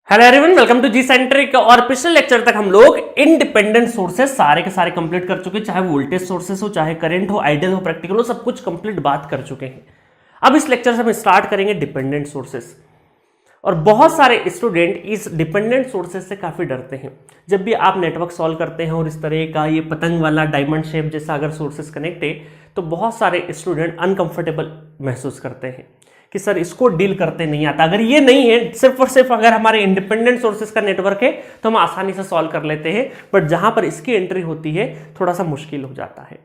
Hello everyone, welcome to G centric. और पिछले lecture तक हम लोग इंडिपेंडेंट सोर्सेस सारे के सारे कंप्लीट कर चुके हैं, चाहे वोल्टेज सोर्सेस हो, चाहे करंट हो, आइडियल हो, प्रैक्टिकल हो, सब कुछ कंप्लीट बात कर चुके हैं। अब इस लेक्चर से हम स्टार्ट करेंगे डिपेंडेंट सोर्सेस। और बहुत सारे स्टूडेंट इस डिपेंडेंट सोर्सेस से काफी डरते हैं। जब भी आप नेटवर्क सॉल्व करते हैं और इस तरह का ये पतंग वाला डायमंड शेप जैसा अगर सोर्सेस कनेक्ट है तो बहुत सारे स्टूडेंट अनकंफर्टेबल महसूस करते हैं कि सर इसको डील करते नहीं आता। अगर ये नहीं है, सिर्फ और सिर्फ अगर हमारे इंडिपेंडेंट सोर्सेस का नेटवर्क है तो हम आसानी से सॉल्व कर लेते हैं, बट जहां पर इसकी एंट्री होती है थोड़ा सा मुश्किल हो जाता है।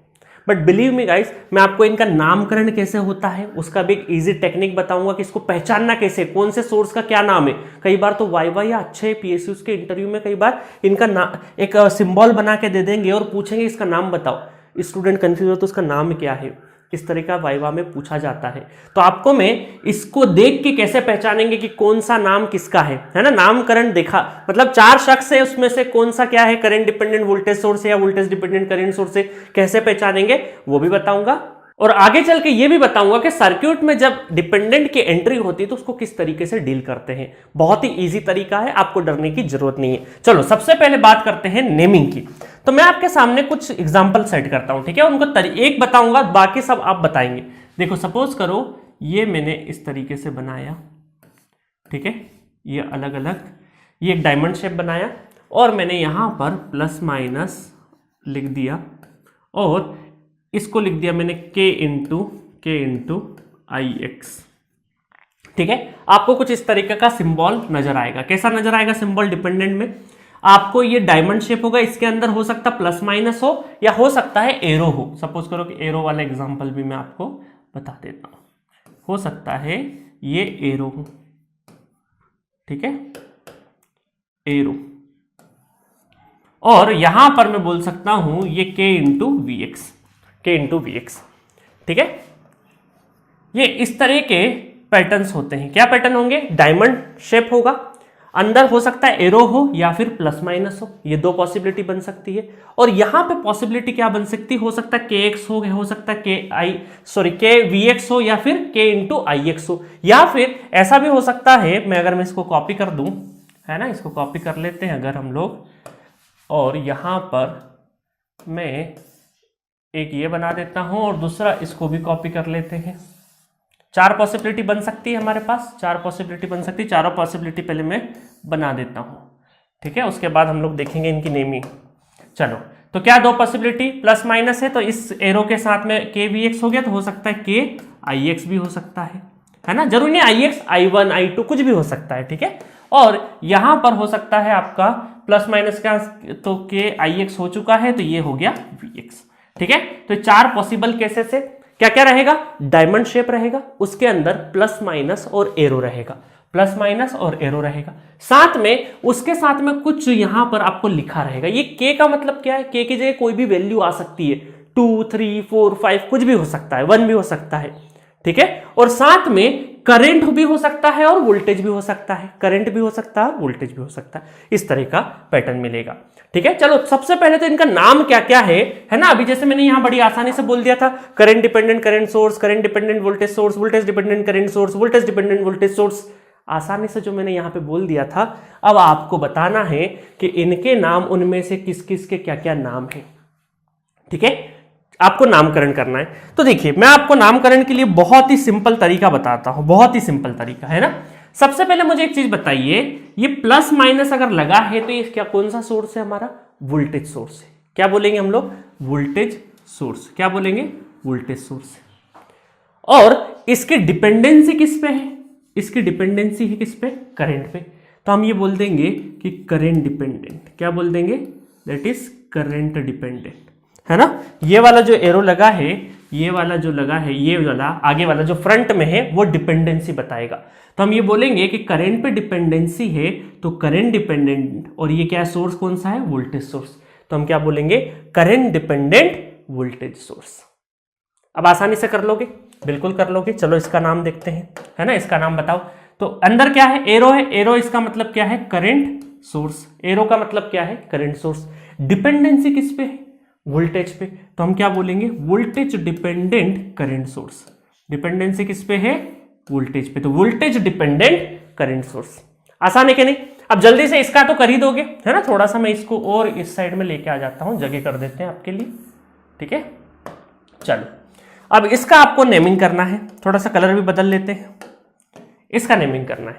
बट बिलीव मी गाइस, मैं आपको इनका नामकरण कैसे होता है उसका भी एक इजी टेक्निक बताऊंगा कि इसको पहचानना कैसे, कौन से सोर्स का क्या नाम है। कई बार तो वाई या अच्छे पीएसयूज के इंटरव्यू में कई बार इनका एक सिंबल बना के दे देंगे और पूछेंगे इसका नाम बताओ। स्टूडेंट कंफ्यूज हो तो उसका नाम क्या है, इस तरह का वाइवा में पूछा जाता है। तो आपको मैं इसको देख के कैसे पहचानेंगे कि कौन सा नाम किसका है ना। नामकरण देखा मतलब चार शख्स है, उसमें से कौन सा क्या है, करंट डिपेंडेंट वोल्टेज सोर्स है या वोल्टेज डिपेंडेंट करंट सोर्स है, कैसे पहचानेंगे वो भी बताऊंगा। और आगे चल के ये भी बताऊंगा कि सर्किट में जब डिपेंडेंट की एंट्री होती है तो उसको किस तरीके से डील करते हैं। बहुत ही इजी तरीका है, आपको डरने की जरूरत नहीं है। चलो सबसे पहले बात करते हैं नेमिंग की। तो मैं आपके सामने कुछ एग्जांपल सेट करता हूं, ठीक है। उनको एक बताऊंगा, बाकी सब आप बताएंगे। देखो सपोज करो ये मैंने इस तरीके से बनाया, ठीक है। ये अलग अलग, ये एक डायमंड शेप बनाया और मैंने यहां पर प्लस माइनस लिख दिया और इसको लिख दिया मैंने k इंटू आई एक्स, ठीक है। आपको कुछ इस तरीके का सिंबल नजर आएगा। कैसा नजर आएगा सिंबल डिपेंडेंट में? आपको ये डायमंड शेप होगा, इसके अंदर हो सकता है प्लस माइनस हो या हो सकता है एरो हो। सपोज करो कि एरो वाला एग्जांपल भी मैं आपको बता देता हूं। हो सकता है ये एरो हो, ठीक है, एरो। और यहां पर मैं बोल सकता हूं ये k इंटू वी एक्स, ठीक है। ये इस तरह के पैटर्न्स होते हैं। क्या पैटर्न होंगे? डायमंड शेप होगा, अंदर हो सकता है एरो हो या फिर प्लस माइनस हो। ये दो पॉसिबिलिटी बन सकती है। और यहां पे पॉसिबिलिटी क्या बन सकती हो सकता है kx हो सकता है के वी एक्स हो या फिर k इंटू आई एक्स हो। या फिर ऐसा भी हो सकता है, मैं अगर मैं इसको कॉपी कर दूं, है ना, इसको कॉपी कर लेते हैं अगर हम लोग, और यहां पर मैं एक ये बना देता हूं और दूसरा इसको भी कॉपी कर लेते हैं। चार पॉसिबिलिटी बन सकती है हमारे पास, चार पॉसिबिलिटी बन सकती है। चारों पॉसिबिलिटी पहले मैं बना देता हूं, ठीक है। उसके बाद हम लोग देखेंगे इनकी नेमिंग। चलो, तो क्या दो पॉसिबिलिटी प्लस माइनस है, तो इस एरो के साथ में के वी एक्स हो गया, तो हो सकता है के आई एक्स भी हो सकता है ना। जरूरी नहीं आई एक्स, आई1 आई2 कुछ भी हो सकता है, ठीक है। और यहां पर हो सकता है आपका प्लस माइनस का, तो के आई एक्स हो चुका है, तो ये हो गया वी एक्स, ठीक है। तो चार पॉसिबल केसेस है। क्या क्या रहेगा? डायमंड शेप रहेगा, उसके अंदर प्लस माइनस और एरो रहेगा, प्लस माइनस और एरो रहेगा। साथ में उसके साथ में कुछ यहां पर आपको लिखा रहेगा। ये के का मतलब क्या है? के की जगह कोई भी वैल्यू आ सकती है, 2 3 4 5 कुछ भी हो सकता है, 1 भी हो सकता है, ठीक है। और साथ में करंट भी हो सकता है और वोल्टेज भी हो सकता है, करंट भी हो सकता है, वोल्टेज भी हो सकता है। इस तरह का पैटर्न मिलेगा, ठीक है। चलो सबसे पहले तो इनका नाम क्या क्या है ना। अभी जैसे मैंने यहां बड़ी आसानी से बोल दिया था, current dependent current source, current dependent voltage source, voltage dependent current source, voltage dependent voltage source. आसानी से जो मैंने यहां पे बोल दिया था, अब आपको बताना है कि इनके नाम, उनमें से किस किस के क्या क्या नाम है, ठीक है। आपको नामकरण करना है। तो देखिए, मैं आपको नामकरण के लिए बहुत ही सिंपल तरीका बताता हूं, बहुत ही सिंपल तरीका है ना। सबसे पहले मुझे एक चीज बताइए, ये प्लस माइनस अगर लगा है तो ये क्या, कौन सा सोर्स है हमारा? वोल्टेज सोर्स है। क्या बोलेंगे हम लोग? Voltage source. क्या बोलेंगे? Voltage source. और इसकी डिपेंडेंसी किस पे है? इसकी डिपेंडेंसी है किस पे? करंट पे। तो हम ये बोल देंगे कि करंट डिपेंडेंट। क्या बोल देंगे? दैट इज करंट डिपेंडेंट, है ना। ये वाला जो एरो लगा है, ये वाला जो लगा है, ये वाला आगे वाला जो फ्रंट में है, वो डिपेंडेंसी बताएगा। तो हम ये बोलेंगे कि करंट पे डिपेंडेंसी है, तो करंट डिपेंडेंट, और ये क्या सोर्स कौन सा है? Voltage source. तो हम क्या बोलेंगे? Current dependent voltage source. अब आसानी से कर लोगे? बिल्कुल कर लोगे। चलो इसका नाम देखते हैं, है ना। इसका नाम बताओ। तो अंदर क्या है? एरो है। एरो इसका मतलब क्या है? Current source. एरो का मतलब क्या है? Current source. डिपेंडेंसी किस पे है? वोल्टेज पे। तो हम क्या बोलेंगे? Voltage dependent current source. Dependency किस पे है? वोल्टेज पे। तो वोल्टेज डिपेंडेंट करंट सोर्स। आसान है कि नहीं? अब जल्दी से इसका तो कर ही दोगे, है ना। थोड़ा सा मैं इसको और इस साइड में लेके आ जाता हूं, जगह कर देते हैं आपके लिए, ठीक है। चलो अब इसका आपको नेमिंग करना है, थोड़ा सा कलर भी बदल लेते हैं, इसका नेमिंग करना है।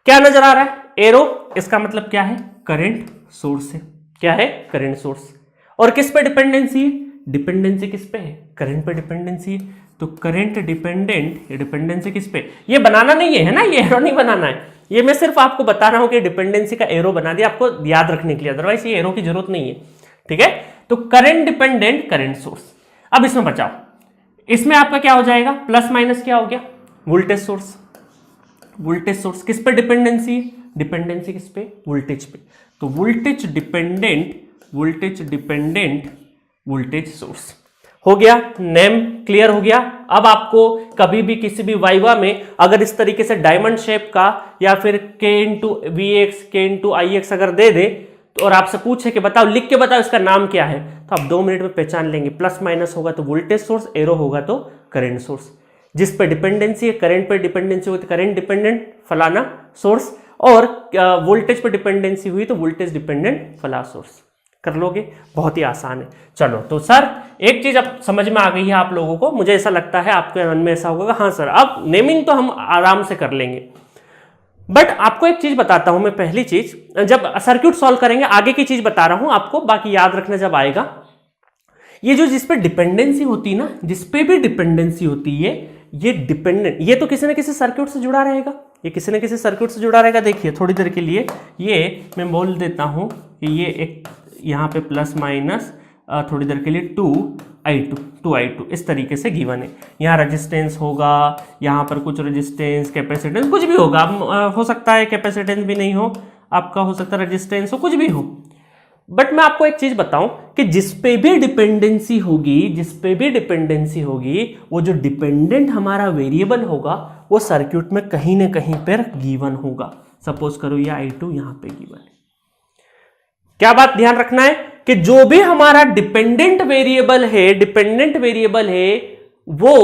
क्या नजर आ रहा है? एरो, इसका मतलब क्या है? करंट सोर्स है। क्या है? Current source. और किस पे डिपेंडेंसी है? डिपेंडेंसी किस पे है? करंट पे डिपेंडेंसी है। तो करंट डिपेंडेंट, ये डिपेंडेंसी किस पे? ये बनाना नहीं है ना, ये एरो नहीं बनाना है, ये मैं सिर्फ आपको बता रहा हूं कि डिपेंडेंसी का एरो बना दिया आपको याद रखने के लिए, अदरवाइज ये एरो की जरूरत नहीं है, ठीक है। तो करंट डिपेंडेंट करंट सोर्स। अब इसमें बचाओ, इसमें आपका क्या हो जाएगा? प्लस माइनस क्या हो गया? Voltage source. वोल्टेज सोर्स किस पे डिपेंडेंसी है? डिपेंडेंसी किस पे? वोल्टेज पे। तो वोल्टेज डिपेंडेंट वोल्टेज सोर्स हो गया। नेम क्लियर हो गया। अब आपको कभी भी किसी भी वाइवा में अगर इस तरीके से डायमंड शेप का या फिर K into V X, K into I X अगर दे दे तो और आपसे पूछे कि बताओ, लिख के बताओ इसका नाम क्या है, तो आप 2 मिनट में पहचान लेंगे। प्लस माइनस होगा तो वोल्टेज सोर्स, एरो होगा तो करंट सोर्स। जिस पे डिपेंडेंसी है, करंट पे डिपेंडेंसी हुई तो करंट डिपेंडेंट फलाना सोर्स, और वोल्टेज पे डिपेंडेंसी हुई तो वोल्टेज डिपेंडेंट फला सोर्स। कर लोगे, बहुत ही आसान है। चलो तो सर एक चीज अब समझ में आ गई है आप लोगों को, मुझे ऐसा लगता है आपके मन में ऐसा होगा, हाँ सर अब नेमिंग तो हम आराम से कर लेंगे। बट आपको एक चीज बताता हूं मैं, पहली चीज, जब सर्किट सॉल्व करेंगे, आगे की चीज बता रहा हूं आपको, बाकी याद रखना जब आएगा। ये जो जिस पे डिपेंडेंसी होती है ना, जिस पे भी डिपेंडेंसी होती है, ये डिपेंडेंट, ये तो किसी न किसी सर्किट से जुड़ा रहेगा, ये किसी न किसी सर्किट से जुड़ा रहेगा। देखिए थोड़ी देर के लिए ये मैं बोल देता हूं कि ये एक यहाँ पे प्लस माइनस थोड़ी देर के लिए 2i2 इस तरीके से गिवन है। यहाँ रेजिस्टेंस होगा, यहाँ पर कुछ रेजिस्टेंस, कैपेसिटेंस, कुछ भी होगा। हो सकता है कैपेसिटेंस भी नहीं हो आपका, हो सकता है रेजिस्टेंस हो, कुछ भी हो। बट मैं आपको एक चीज बताऊं कि जिस पे भी डिपेंडेंसी होगी, वो जो डिपेंडेंट हमारा वेरिएबल होगा वो सर्किट में कहीं ना कहीं पर गिवन होगा। सपोज करो ये i2 यहाँ पे गिवन है। क्या बात ध्यान रखना है कि जो भी हमारा डिपेंडेंट वेरिएबल है वो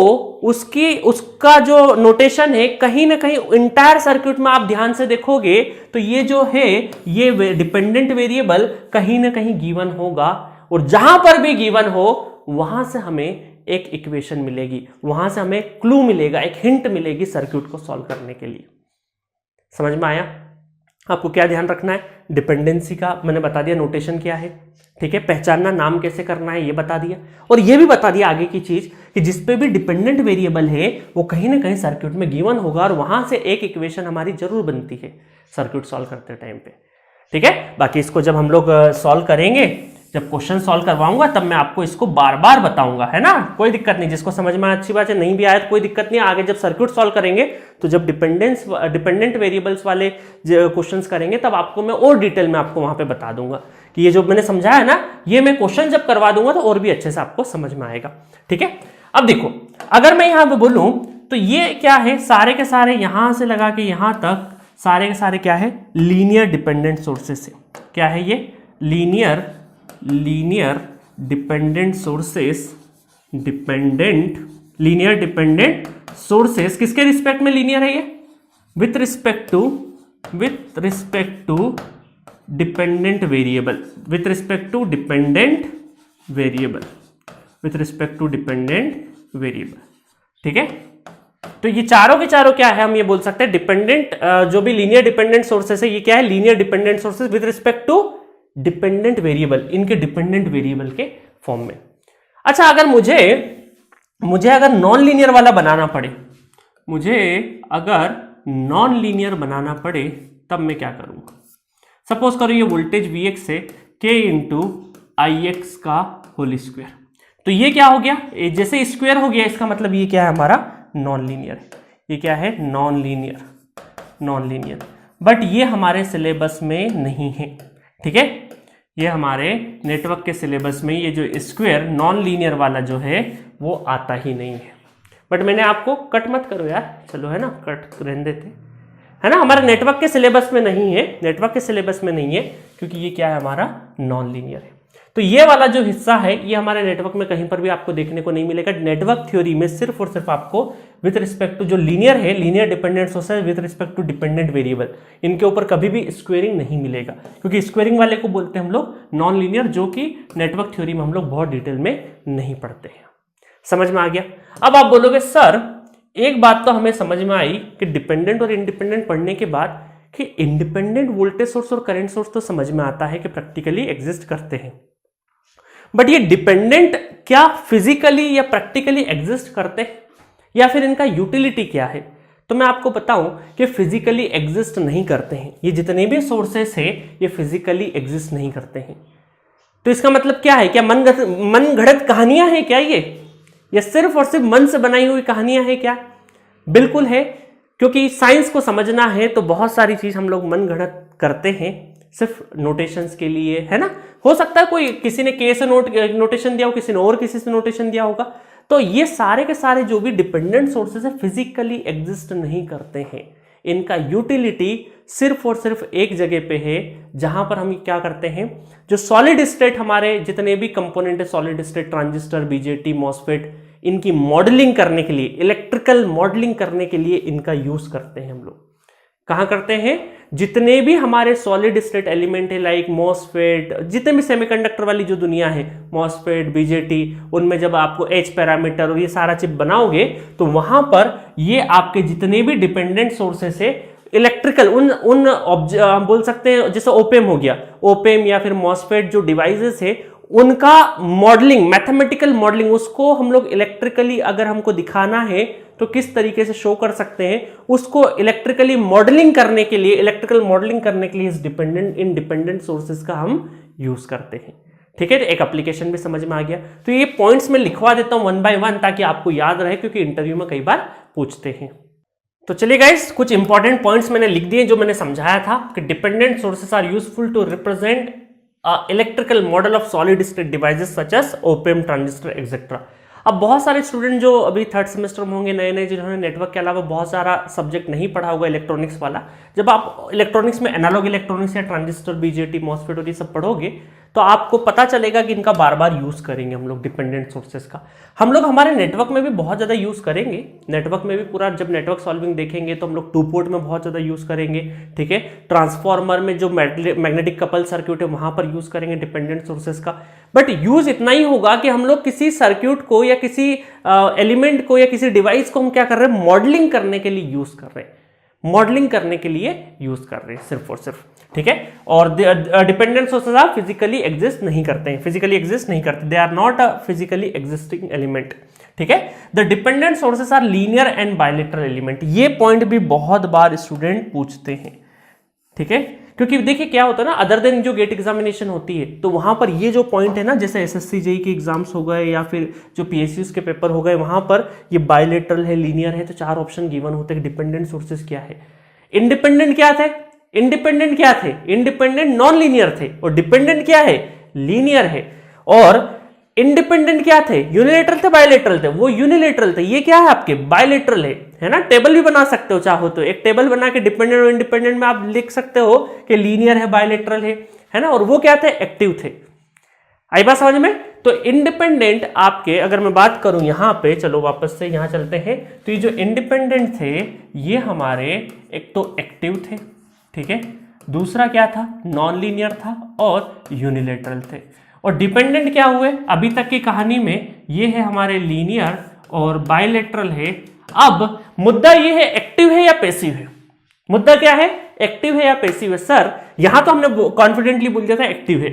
उसका जो नोटेशन है, कहीं ना कहीं इंटायर सर्किट में आप ध्यान से देखोगे तो ये जो है ये डिपेंडेंट वेरिएबल कहीं ना कहीं गिवन होगा, और जहां पर भी गिवन हो वहां से हमें एक इक्वेशन मिलेगी, वहां से हमें क्लू मिलेगा, एक हिंट मिलेगी सर्किट को सॉल्व करने के लिए। समझ में आया? आपको क्या ध्यान रखना है? डिपेंडेंसी का मैंने बता दिया नोटेशन क्या है, ठीक है। पहचानना, नाम कैसे करना है ये बता दिया, और ये भी बता दिया आगे की चीज कि जिस पे भी डिपेंडेंट वेरिएबल है वो कहीं ना कहीं सर्किट में गिवन होगा, और वहां से एक इक्वेशन हमारी जरूर बनती है सर्किट सॉल्व करते टाइम पे, ठीक है। बाकी इसको जब हम लोग सॉल्व करेंगे, जब क्वेश्चन सॉल्व करवाऊंगा तब मैं आपको इसको बार बार बताऊंगा, है ना, कोई दिक्कत नहीं। जिसको समझ में अच्छी बात है, नहीं भी आया तो कोई दिक्कत नहीं। आगे जब सर्किट सॉल्व करेंगे तो जब डिपेंडेंट वेरिएबल्स वाले क्वेश्चंस करेंगे तब आपको मैं और डिटेल में आपको वहां पे बता दूंगा कि ये जो मैंने समझाया ना, ये मैं क्वेश्चन जब करवा दूंगा तो और भी अच्छे से आपको समझ में आएगा, ठीक है। अब देखो, अगर मैं यहां पे बोलूं तो ये क्या है, सारे के सारे यहां से लगा के यहां तक सारे के सारे क्या है, लीनियर डिपेंडेंट सोर्सेस है। क्या है ये? लीनियर डिपेंडेंट सोर्सेस किसके रिस्पेक्ट में लीनियर है ये? With respect to dependent variable, ठीक है। तो ये चारों के चारों क्या है, हम ये बोल सकते हैं डिपेंडेंट, जो भी लीनियर डिपेंडेंट सोर्सेस है ये क्या है, linear dependent sources with respect to dependent variable, इनके डिपेंडेंट वेरिएबल के फॉर्म में। अच्छा, अगर मुझे अगर नॉन लीनियर वाला बनाना पड़े, तब मैं क्या करूंगा? सपोज करो ये वोल्टेज Vx है K इंटू IX का होल स्क्वायर, तो ये क्या हो गया, जैसे स्क्वायर हो गया, इसका मतलब ये क्या है, हमारा नॉन लीनियर। ये क्या है? Non linear. बट ये हमारे सिलेबस में नहीं है, ठीक है। ये हमारे नेटवर्क के सिलेबस में ये जो स्क्वायर नॉन लीनियर वाला जो है वो आता ही नहीं है। बट मैंने आपको कट मत करो यार, चलो, है ना, कट रहने देते, है ना। हमारे नेटवर्क के सिलेबस में नहीं है, क्योंकि ये क्या है, हमारा नॉन लीनियर है। तो ये वाला जो हिस्सा है ये हमारे नेटवर्क में कहीं पर भी आपको देखने को नहीं मिलेगा। नेटवर्क थ्योरी में सिर्फ और सिर्फ आपको विद रिस्पेक्ट टू जो लीनियर है, लीनियर डिपेंडेंट सोर्स है with respect to dependent variable, इनके ऊपर कभी भी स्क्वेयरिंग नहीं मिलेगा, क्योंकि स्क्वेयरिंग वाले को बोलते हैं हम लोग नॉन लीनियर, जो कि नेटवर्क थ्योरी में हम लोग बहुत डिटेल में नहीं पढ़ते हैं। समझ में आ गया? अब आप बोलोगे सर एक बात तो हमें समझ में आई कि डिपेंडेंट और इंडिपेंडेंट पढ़ने के बाद कि इंडिपेंडेंट वोल्टेज सोर्स और करंट सोर्स तो समझ में आता है कि प्रैक्टिकली एग्जिस्ट करते हैं, बट ये डिपेंडेंट क्या फिजिकली या प्रैक्टिकली एग्जिस्ट करते हैं या फिर इनका यूटिलिटी क्या है? तो मैं आपको बताऊं कि फिजिकली एग्जिस्ट नहीं करते हैं। ये जितने भी सोर्सेस है ये फिजिकली एग्जिस्ट नहीं करते हैं। तो इसका मतलब क्या है? क्या मन घड़त कहानियां हैं क्या ये सिर्फ और सिर्फ मन से बनाई हुई कहानियां हैं क्या? बिल्कुल है, क्योंकि साइंस को समझना है तो बहुत सारी चीज हम लोग मन घड़त करते हैं सिर्फ नोटेशंस के लिए, है ना। हो सकता है कोई किसी ने के से नोटेशन दिया हो, किसी ने और किसी से नोटेशन दिया होगा। तो ये सारे के सारे जो भी डिपेंडेंट सोर्सेस है फिजिकली एग्जिस्ट नहीं करते हैं। इनका यूटिलिटी सिर्फ और सिर्फ एक जगह पे है, जहां पर हम क्या करते हैं, जो सॉलिड स्टेट हमारे जितने भी कंपोनेंट है, solid state transistor, BJT, MOSFET, इनकी मॉडलिंग करने के लिए, इलेक्ट्रिकल मॉडलिंग करने के लिए इनका यूज करते हैं हम लोग। कहां करते हैं? जितने भी हमारे सॉलिड स्टेट एलिमेंट है लाइक मॉसफेट, जितने भी सेमीकंडक्टर वाली जो दुनिया है, मॉसफेट, बीजेटी, उनमें जब आपको एच पैरामीटर और ये सारा चिप बनाओगे तो वहां पर ये आपके जितने भी डिपेंडेंट सोर्सेस है इलेक्ट्रिकल उन बोल सकते हैं, जैसे ओपेम हो गया, ओपेम या फिर मॉसफेट जो डिवाइसेस है उनका मॉडलिंग, मैथमेटिकल मॉडलिंग, उसको हम लोग इलेक्ट्रिकली अगर हमको दिखाना है तो किस तरीके से शो कर सकते हैं, उसको इलेक्ट्रिकली मॉडलिंग करने के लिए, इलेक्ट्रिकल मॉडलिंग करने के लिए इस डिपेंडेंट इंडिपेंडेंट सोर्सेज का हम यूज करते हैं। ठीक है, तो एक एप्लीकेशन भी समझ में आ गया। तो ये पॉइंट्स में लिखवा देता हूं 1 by 1 ताकि आपको याद रहे, क्योंकि इंटरव्यू में कई बार पूछते हैं। तो चलिए गाइस, कुछ इंपॉर्टेंट पॉइंट्स मैंने लिख दिए जो मैंने समझाया था कि dependent sources are useful to represent electrical model of solid state devices such as op amp, transistor etcetera. अब बहुत सारे स्टूडेंट जो अभी थर्ड सेमेस्टर में होंगे, नए नए, जिन्होंने नेटवर्क के अलावा बहुत सारा सब्जेक्ट नहीं पढ़ा होगा इलेक्ट्रॉनिक्स वाला, जब आप इलेक्ट्रॉनिक्स में एनालॉग इलेक्ट्रॉनिक्स या ट्रांजिस्टर, बीजेटी, मॉसफेट और ये सब पढ़ोगे तो आपको पता चलेगा कि इनका बार बार यूज करेंगे हम लोग डिपेंडेंट सोर्सेस का। हम लोग हमारे नेटवर्क में भी बहुत ज़्यादा यूज करेंगे। नेटवर्क में भी पूरा जब नेटवर्क सॉल्विंग देखेंगे तो हम लोग 2 पोर्ट में बहुत ज़्यादा यूज करेंगे। ठीक है, ट्रांसफॉर्मर में जो मैग्नेटिक कपल सर्क्यूट है वहां पर यूज करेंगे डिपेंडेंट सोर्सेस का। बट यूज इतना ही होगा कि हम लोग किसी सर्क्यूट को या किसी एलिमेंट को या किसी डिवाइस को हम क्या कर रहे हैं, मॉडलिंग करने के लिए यूज कर रहे हैं, मॉडलिंग करने के लिए यूज कर रहे हैं सिर्फ और सिर्फ। ठीक है, और डिपेंडेंट सोर्सेस आप फिजिकली एग्जिस्ट नहीं करते हैं, फिजिकली एग्जिस्ट नहीं करते, they are not a physically existing element. ठीक है, the dependent sources are linear and bilateral element. ये पॉइंट भी बहुत बार स्टूडेंट पूछते हैं। ठीक है, क्योंकि देखिए क्या होता है ना, अदर देन जो गेट एग्जामिनेशन होती है तो वहां पर ये जो पॉइंट है ना, जैसे एसएससी जेईई के एग्जाम्स हो गए या फिर जो पीएसयूज के पेपर हो गए, वहां पर ये बायलेटरल है, लीनियर है, तो 4 ऑप्शन गिवन होते हैं। डिपेंडेंट सोर्सेस क्या है, इंडिपेंडेंट क्या थे, इंडिपेंडेंट क्या थे, इंडिपेंडेंट नॉन लीनियर थे, और डिपेंडेंट क्या है, लीनियर है। और इंडिपेंडेंट क्या थे, यूनिलेटरल थे, बायलेटरल थे, वो यूनिलेटरल थे, ये क्या है आपके बायलेटरल है ना। टेबल भी बना सकते हो चाहो तो, एक टेबल बना के डिपेंडेंट और इंडिपेंडेंट में आप लिख सकते हो कि लीनियर है, बायलेटरल है ना। और वो क्या थे, एक्टिव थे। आई बात समझ में? तो इंडिपेंडेंट आपके, अगर मैं बात करूं यहां पे, चलो वापस से यहां चलते हैं, तो ये जो इंडिपेंडेंट थे ये हमारे एक तो एक्टिव थे, ठीक है, दूसरा क्या था, नॉन लीनियर था, और यूनिलेटरल थे। और डिपेंडेंट क्या हुए अभी तक की कहानी में, ये है हमारे लीनियर और बायलेटरल है। अब मुद्दा ये है एक्टिव है या पैसिव है, मुद्दा क्या है, एक्टिव है या पैसिव है। सर यहां तो हमने कॉन्फिडेंटली बोल दिया था एक्टिव है,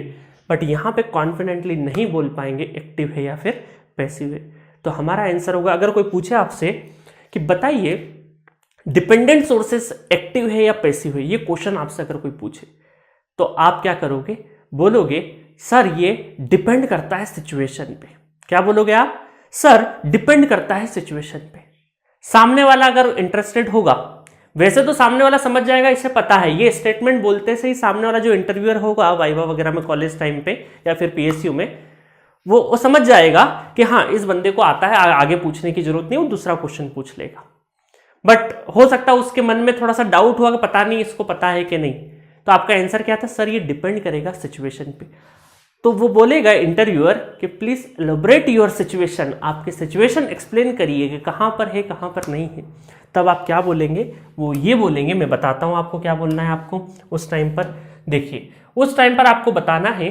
बट यहां पे कॉन्फिडेंटली नहीं बोल पाएंगे एक्टिव है या फिर पैसिव है। तो हमारा आंसर होगा, अगर कोई पूछे आपसे कि बताइए डिपेंडेंट सोर्सेस एक्टिव है या पैसिव है, ये क्वेश्चन आपसे अगर कोई पूछे तो आप क्या करोगे, बोलोगे सर ये डिपेंड करता है सिचुएशन पे। क्या बोलोगे आप, सर डिपेंड करता है सिचुएशन पे। सामने वाला अगर इंटरेस्टेड होगा, वैसे तो सामने वाला समझ जाएगा, इसे पता है, ये स्टेटमेंट बोलते से ही सामने वाला जो इंटरव्यूअर होगा वाइवा वगैरह में कॉलेज टाइम पे या फिर पीएसयू में, वो समझ जाएगा कि हाँ इस बंदे को आता है, आगे पूछने की जरूरत नहीं, वो दूसरा क्वेश्चन पूछ लेगा। बट हो सकता है उसके मन में थोड़ा सा डाउट हुआ कि पता नहीं इसको पता है कि नहीं, तो आपका आंसर क्या था, सर ये डिपेंड करेगा सिचुएशन पे। तो वो बोलेगा इंटरव्यूअर कि प्लीज एलोबरेट योर सिचुएशन, आपकी सिचुएशन एक्सप्लेन करिए कि कहाँ पर है कहाँ पर नहीं है। तब आप क्या बोलेंगे, वो ये बोलेंगे, मैं बताता हूँ आपको क्या बोलना है आपको उस टाइम पर। देखिए उस टाइम पर आपको बताना है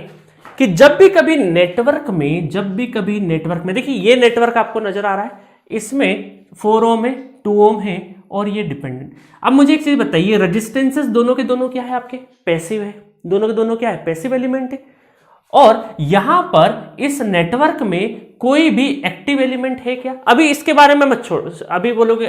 कि जब भी कभी नेटवर्क में देखिए ये नेटवर्क आपको नजर आ रहा है, इसमें 4 ओम है, 2 ओम है और ये डिपेंडेंट। अब मुझे एक चीज बताइए, रेजिस्टेंसेस दोनों के दोनों क्या है आपके, पैसिव है, दोनों के दोनों क्या है, पैसिव एलिमेंट है। और यहां पर इस नेटवर्क में कोई भी एक्टिव एलिमेंट है क्या, अभी इसके बारे में मत छोड़, अभी बोलोगे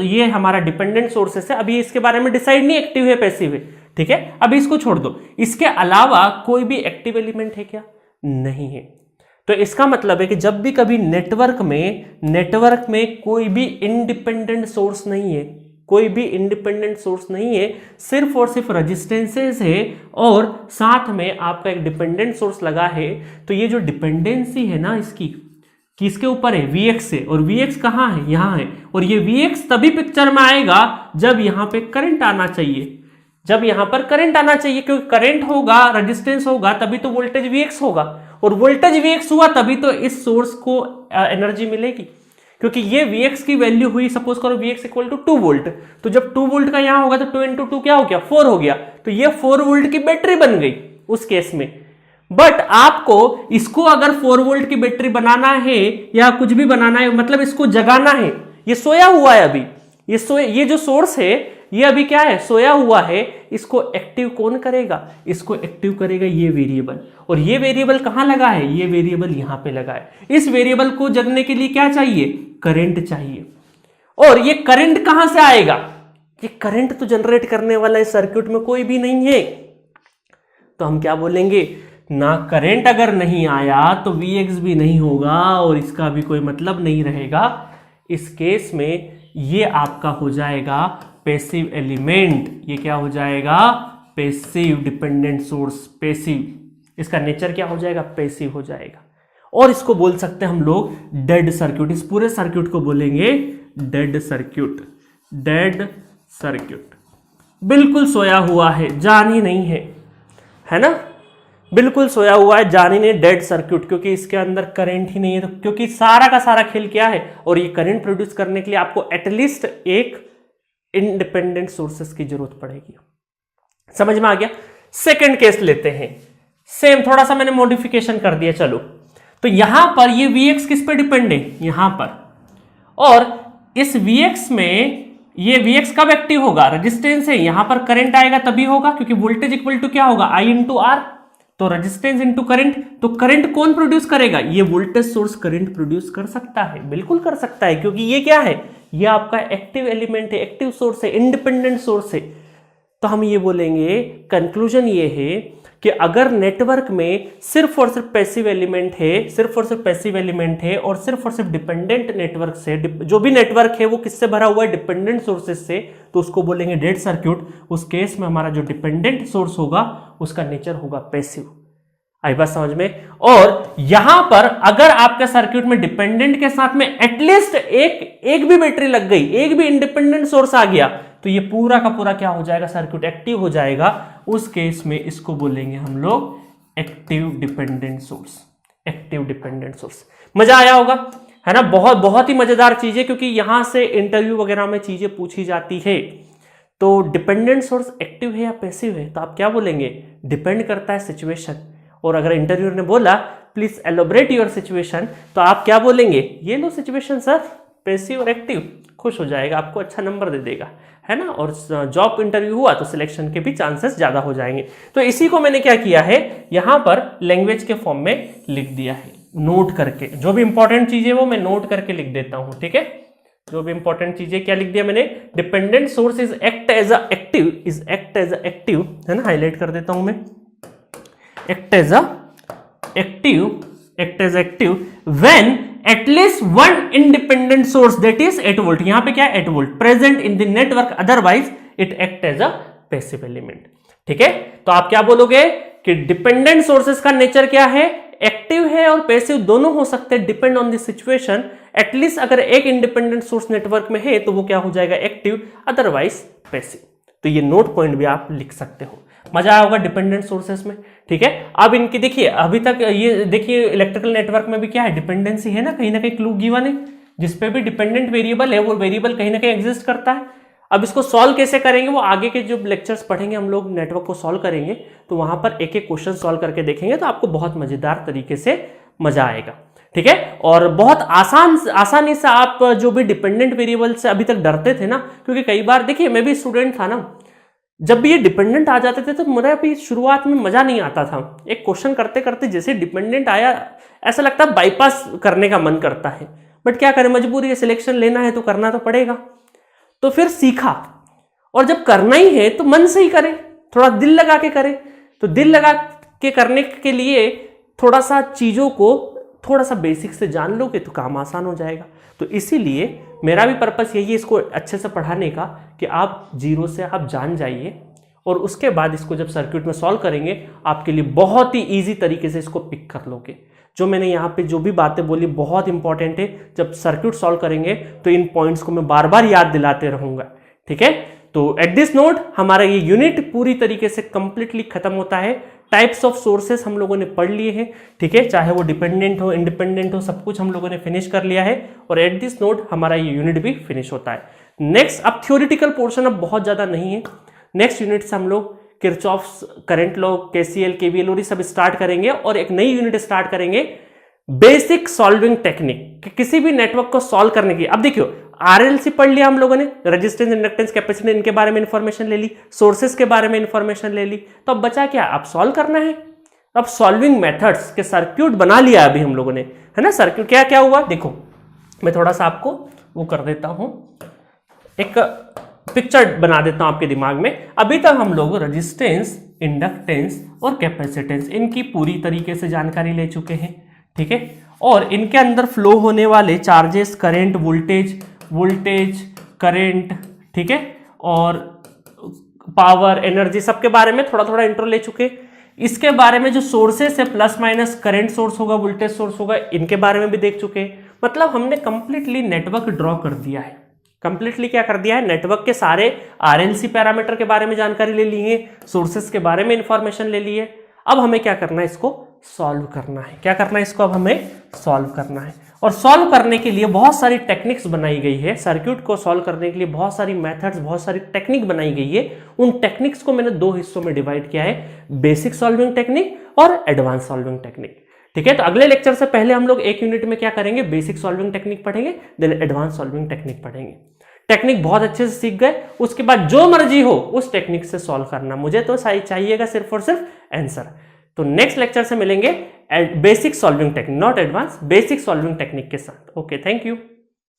ये हमारा डिपेंडेंट सोर्सेस है, अभी इसके बारे में डिसाइड नहीं एक्टिव है पैसिव है, ठीक है, अभी इसको छोड़ दो। इसके अलावा कोई भी एक्टिव एलिमेंट है क्या, नहीं है। तो इसका मतलब है कि जब भी कभी नेटवर्क में कोई भी इंडिपेंडेंट सोर्स नहीं है, कोई भी इंडिपेंडेंट सोर्स नहीं है, सिर्फ और सिर्फ रेजिस्टेंसेस है और साथ में आपका एक डिपेंडेंट सोर्स लगा है, तो ये जो डिपेंडेंसी है ना इसकी किसके ऊपर है, Vx से, और Vx कहाँ है, यहाँ है, और ये Vx तभी पिक्चर में आएगा जब यहाँ पे करंट आना चाहिए, जब यहां पर करंट आना चाहिए, क्योंकि करंट होगा, रेजिस्टेंस होगा, तभी तो वोल्टेज Vx होगा, और वोल्टेज Vx हुआ तभी तो इस सोर्स को एनर्जी मिलेगी, क्योंकि ये Vx की वैल्यू हुई, सपोज करो Vx इक्वल टू 2 वोल्ट, तो जब 2 वोल्ट का यहां होगा तो 2 इंटू 2 क्या हो गया, 4 हो गया, तो ये 4 वोल्ट की बैटरी बन गई उस केस में। बट आपको इसको अगर 4 वोल्ट की बैटरी बनाना है या कुछ भी बनाना है, मतलब इसको जगाना है, ये सोया हुआ है अभी, ये जो सोर्स है ये अभी क्या है, सोया हुआ है, इसको एक्टिव कौन करेगा, इसको एक्टिव करेगा ये वेरिएबल, और ये वेरिएबल कहां लगा है, ये वेरिएबल यहां पे लगा है। इस वेरिएबल को जगने के लिए क्या चाहिए, करंट चाहिए, और ये करंट कहां से आएगा, ये करंट तो जनरेट करने वाला इस सर्किट में कोई भी नहीं है, तो हम क्या बोलेंगे, ना करंट अगर नहीं आया तो Vx भी नहीं होगा और इसका भी कोई मतलब नहीं रहेगा। इस केस में ये आपका हो जाएगा पैसिव एलिमेंट, ये क्या हो जाएगा, पैसिव डिपेंडेंट सोर्स, पैसिव, इसका नेचर क्या हो जाएगा, पैसिव हो जाएगा। और इसको बोल सकते हैं हम लोग डेड सर्किट, इस पूरे सर्किट को बोलेंगे डेड सर्किट, डेड सर्किट, बिल्कुल सोया हुआ है, जान ही नहीं है ना, बिल्कुल सोया हुआ है, जान ही नहीं, डेड सर्किट, क्योंकि इसके अंदर करंट ही नहीं है, तो क्योंकि सारा का सारा खेल क्या है, और ये करंट प्रोड्यूस करने के लिए आपको एटलीस्ट एक इंडिपेंडेंट सोर्सेस की जरूरत पड़ेगी। समझ में आ गया। सेकंड केस लेते हैं, सेम थोड़ा सा मैंने मॉडिफिकेशन कर दिया, चलो, तो यहां पर ये Vx किस पे डिपेंड है, यहां पर, और इस Vx में ये Vx कब एक्टिव होगा, रेजिस्टेंस है, यहां पर करंट आएगा तभी होगा, क्योंकि वोल्टेज इक्वल टू क्या होगा, I इंटू आर, तो रेजिस्टेंस इंटू करंट, तो करंट कौन प्रोड्यूस करेगा, ये वोल्टेज सोर्स करंट प्रोड्यूस कर सकता है, बिल्कुल कर सकता है, क्योंकि ये क्या है, ये आपका एक्टिव एलिमेंट है, एक्टिव सोर्स है, इंडिपेंडेंट सोर्स है। तो हम ये बोलेंगे, कंक्लूजन ये है कि अगर नेटवर्क में सिर्फ और सिर्फ पैसिव एलिमेंट है, सिर्फ और सिर्फ पैसिव एलिमेंट है, और सिर्फ डिपेंडेंट नेटवर्क से, जो भी नेटवर्क है वो किससे भरा हुआ है, डिपेंडेंट सोर्सेस से, तो उसको बोलेंगे डेड सर्किट। उस केस में हमारा जो डिपेंडेंट सोर्स होगा उसका नेचर होगा पैसिव। आई बात समझ में। और यहां पर अगर आपके सर्किट में डिपेंडेंट के साथ में एटलीस्ट एक भी बैटरी लग गई, एक भी इंडिपेंडेंट सोर्स आ गया, तो ये पूरा का पूरा क्या हो जाएगा, सर्किट एक्टिव हो जाएगा। उस केस में इसको बोलेंगे हम लोग active dependent source, active dependent source. मजा आया होगा, है ना, बहुत बहुत ही मजेदार चीज है, क्योंकि यहां से इंटरव्यू वगैरह में चीजें पूछी जाती है। तो डिपेंडेंट सोर्स एक्टिव है या पैसिव है, तो आप क्या बोलेंगे, डिपेंड करता है सिचुएशन। और अगर इंटरव्यूअर ने बोला प्लीज एलोबरेट योर सिचुएशन, तो आप क्या बोलेंगे, ये लो सिचुएशन सर, पैसिव और एक्टिव, खुश हो जाएगा, आपको अच्छा नंबर दे देगा, है ना। और जॉब इंटरव्यू हुआ तो सिलेक्शन के भी चांसेस ज्यादा हो जाएंगे। तो इसी को मैंने क्या किया है, यहां पर लैंग्वेज के फॉर्म में लिख दिया है, नोट करके। जो भी इंपॉर्टेंट चीजें वो मैं नोट करके लिख देता हूं, ठीक है। जो भी इंपॉर्टेंट चीजें क्या लिख दिया मैंने, dependent source is act as a active, है ना, हाईलाइट कर देता हूं मैं, act as active when at least one independent source, that is 8 volt, यहां पे क्या है 8 volt present in the network, otherwise it act as a passive element। ठीक है, तो आप क्या बोलोगे कि डिपेंडेंट सोर्सेस का नेचर क्या है, एक्टिव है और पैसिव दोनों हो सकते हैं, depend on the situation. At least अगर एक इंडिपेंडेंट सोर्स नेटवर्क में है तो वो क्या हो जाएगा, एक्टिव, अदरवाइज पैसिव। तो ये नोट पॉइंट भी आप लिख सकते हो। मजा आया होगा डिपेंडेंट सोर्सेस में। ठीक है, अब इनकी देखिए अभी तक ये देखिए इलेक्ट्रिकल नेटवर्क में भी क्या है, डिपेंडेंसी है ना, कहीं ना कहीं क्लू गिवन है, जिसपे भी डिपेंडेंट वेरिएबल है वो वेरिएबल कहीं ना कहीं एग्जिस्ट करता है। अब इसको सॉल्व कैसे करेंगे वो आगे के जो लेक्चर्स पढ़ेंगे हम लोग नेटवर्क को सॉल्व करेंगे, तो वहां पर एक एक क्वेश्चन सॉल्व करके देखेंगे, तो आपको बहुत मजेदार तरीके से मजा आएगा। ठीक है, और बहुत आसानी से आप जो भी डिपेंडेंट वेरिएबल से अभी तक डरते थे ना, क्योंकि कई बार देखिए मैं भी स्टूडेंट था ना, जब भी ये डिपेंडेंट आ जाते थे तो मेरा भी शुरुआत में मजा नहीं आता था। एक क्वेश्चन करते करते जैसे डिपेंडेंट आया ऐसा लगता है बाईपास करने का मन करता है, बट क्या करें, मजबूरी है, सिलेक्शन लेना है तो करना तो पड़ेगा। तो फिर सीखा, और जब करना ही है तो मन से ही करें, थोड़ा दिल लगा के करें। तो दिल लगा के करने के लिए थोड़ा सा चीजों को थोड़ा सा बेसिक से जान लोगे तो काम आसान हो जाएगा। तो इसीलिए मेरा भी पर्पस यही है इसको अच्छे से पढ़ाने का, कि आप जीरो से आप जान जाइए, और उसके बाद इसको जब सर्किट में सॉल्व करेंगे आपके लिए बहुत ही ईजी तरीके से इसको पिक कर लोगे। जो मैंने यहाँ पे जो भी बातें बोली बहुत इंपॉर्टेंट है, जब सर्किट सॉल्व करेंगे तो इन पॉइंट्स को मैं बार बार याद दिलाते रहूंगा। ठीक है, तो एट दिस नोट हमारा ये यूनिट पूरी तरीके से कंप्लीटली खत्म होता है। टाइप्स ऑफ सोर्सेस हम लोगों ने पढ़ लिए हैं। ठीक है, चाहे वो डिपेंडेंट हो इंडिपेंडेंट हो, सब कुछ हम लोगों ने फिनिश कर लिया है, और एट दिस नोट हमारा ये यूनिट भी फिनिश होता है। नेक्स्ट अब थ्योरेटिकल पोर्शन अब बहुत ज्यादा नहीं है, नेक्स्ट यूनिट से हम लोग Kirchhoff's current law, KCL, KVL और ये सब स्टार्ट करेंगे, और एक नई यूनिट स्टार्ट करेंगे बेसिक सॉल्विंग टेक्निक, किसी भी नेटवर्क को सॉल्व करने की। अब देखियो आरएलसी पढ़ लिया हम लोगों ने, रेजिस्टेंस, इंडक्टेंस, कैपेसिटेंस, इनके बारे में इंफॉर्मेशन ले ली, सोर्सेस के बारे में इंफॉर्मेशन ले ली, तो अब बचा क्या, अब सॉल्व करना है। अब सॉल्विंग मेथड्स के सर्क्यूट बना लिया अभी हम लोगों ने, है ना। सर्क्यूट क्या क्या हुआ देखो, मैं थोड़ा सा आपको वो कर देता हूं, एक पिक्चर बना देता हूं आपके दिमाग में। अभी तक हम लोग रेजिस्टेंस, इंडक्टेंस और कैपेसिटेंस इनकी पूरी तरीके से जानकारी ले चुके हैं। ठीक है, और इनके अंदर फ्लो होने वाले चार्जेस, करंट, वोल्टेज, करंट, ठीक है, और पावर, एनर्जी, सबके बारे में थोड़ा थोड़ा इंट्रो ले चुके। इसके बारे में जो सोर्सेस है, प्लस माइनस करंट सोर्स होगा, वोल्टेज सोर्स होगा, इनके बारे में भी देख चुके। मतलब हमने कंप्लीटली नेटवर्क ड्रॉ कर दिया है। कंप्लीटली क्या कर दिया है, नेटवर्क के सारे आरएलसी पैरामीटर के बारे में जानकारी ले ली है, सोर्सेस के बारे में इंफॉर्मेशन ले ली है। अब हमें क्या करना है, इसको सॉल्व करना है। क्या करना है, इसको अब हमें सॉल्व करना है। और सॉल्व करने के लिए बहुत सारी टेक्निक्स बनाई गई है, सर्किट को सॉल्व करने के लिए बहुत सारी मेथड्स, बहुत सारी टेक्निक बनाई गई है। उन टेक्निक्स को मैंने दो हिस्सों में डिवाइड किया है, बेसिक सॉल्विंग टेक्निक और एडवांस सॉल्विंग टेक्निक। ठीक है, तो अगले लेक्चर से पहले हम लोग एक यूनिट में क्या करेंगे, बेसिक सॉल्विंग टेक्निक पढ़ेंगे, देन एडवांस सॉल्विंग टेक्निक पढ़ेंगे। टेक्निक बहुत अच्छे से सीख गए, उसके बाद जो मर्जी हो उस टेक्निक से सॉल्व करना, मुझे तो चाहिएगा सिर्फ और सिर्फ आंसर। तो नेक्स्ट लेक्चर से मिलेंगे basic solving technique, not advance, basic solving technique के साथ। Okay, thank you.